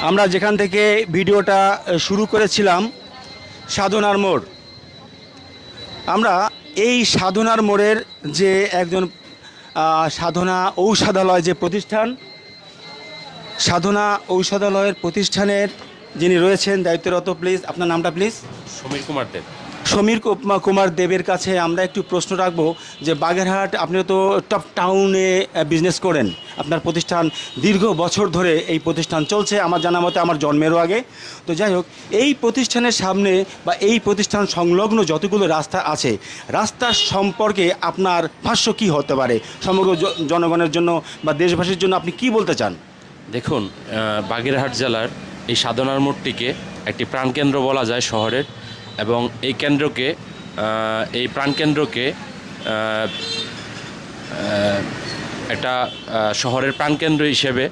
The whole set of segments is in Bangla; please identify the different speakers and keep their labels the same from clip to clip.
Speaker 1: আমরা যেখান থেকে ভিডিওটা শুরু করেছিলাম সাধনার মোড়, আমরা এই সাধনার মোড়ের যে একজন সাধনা ঔষধালয় যে প্রতিষ্ঠান, সাধনা ঔষধালয়ের প্রতিষ্ঠানের যিনি রয়েছেন দায়িত্বরত, প্লিজ আপনার নামটা প্লিজ।
Speaker 2: সমীর কুমার দেব।
Speaker 1: সমীর কুমার দেবের কাছে আমরা একটু প্রশ্ন রাখবো যে বাগেরহাট, আপনি তো টপ টাউনে বিজনেস করেন, আপনার প্রতিষ্ঠান দীর্ঘ বছর ধরে এই প্রতিষ্ঠান চলছে, আমার জানা মতে আমার জন্মেরও আগে। তো যাই হোক, এই প্রতিষ্ঠানের সামনে বা এই প্রতিষ্ঠান সংলগ্ন যতগুলো রাস্তা আছে, রাস্তার সম্পর্কে আপনার ভাষ্য কী হতে পারে? সমগ্র জনগণের জন্য বা দেশবাসীর জন্য আপনি কি বলতে চান?
Speaker 2: দেখুন, বাগেরহাট জেলার এই সাধনার মোড়টিকে একটি প্রাণকেন্দ্র বলা যায় শহরের, এবং এই কেন্দ্রকে, এই প্রাণকেন্দ্রকে একটা শহরের প্রাণকেন্দ্র হিসেবে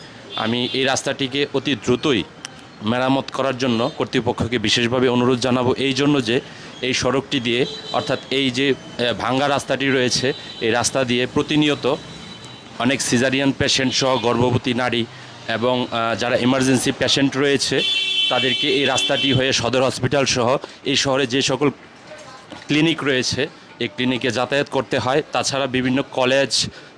Speaker 2: আমি এই রাস্তাটিকে অতি দ্রুতই মেরামত করার জন্য কর্তৃপক্ষকে বিশেষভাবে অনুরোধ জানাবো। এই জন্য যে এই সড়কটি দিয়ে, অর্থাৎ এই যে ভাঙ্গা রাস্তাটি রয়েছে, এই রাস্তা দিয়ে প্রতিনিয়ত অনেক সিজারিয়ান পেশেন্ট সহ গর্ভবতী নারী এবং যারা এমার্জেন্সি পেশেন্ট রয়েছে তাদেরকে এই রাস্তাটি হয়ে সদর হসপিটাল সহ এই শহরে যে সকল ক্লিনিক রয়েছে এই ক্লিনিকে যাতায়াত করতে হয়। তাছাড়া বিভিন্ন কলেজ,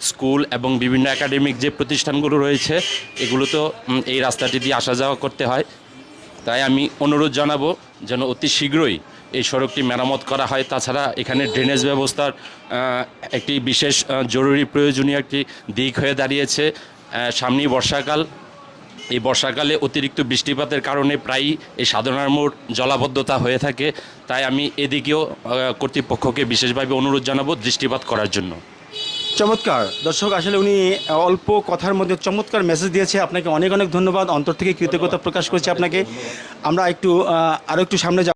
Speaker 2: স্কুল এবং বিভিন্ন একাডেমিক যে প্রতিষ্ঠানগুলো রয়েছে এগুলো তো এই রাস্তাটি দিয়ে আসা যাওয়া করতে হয়। তাই আমি অনুরোধ জানাবো যেন অতি শীঘ্রই এই সড়কটি মেরামত করা হয়। তাছাড়া এখানে ড্রেনেজ ব্যবস্থার একটি বিশেষ জরুরি প্রয়োজনীয় একটি দিক হয়ে দাঁড়িয়েছে। সামনেই বর্ষাকাল, এই বর্ষাকালে অতিরিক্ত বৃষ্টিপাতের কারণে প্রায়ই এই সাধনার মোড় জলাবদ্ধতা হয়ে থাকে। তাই আমি এদিকেও কর্তৃপক্ষকে বিশেষভাবে অনুরোধ জানাবো দৃষ্টিপাত করার জন্য।
Speaker 1: চমৎকার দর্শক, আসলে উনি অল্প কথার মধ্যে চমৎকার মেসেজ দিয়েছে। আপনাকে অনেক অনেক ধন্যবাদ, অন্তর থেকে কৃতজ্ঞতা প্রকাশ করছি আপনাকে। আমরা আরও একটু সামনে যাব।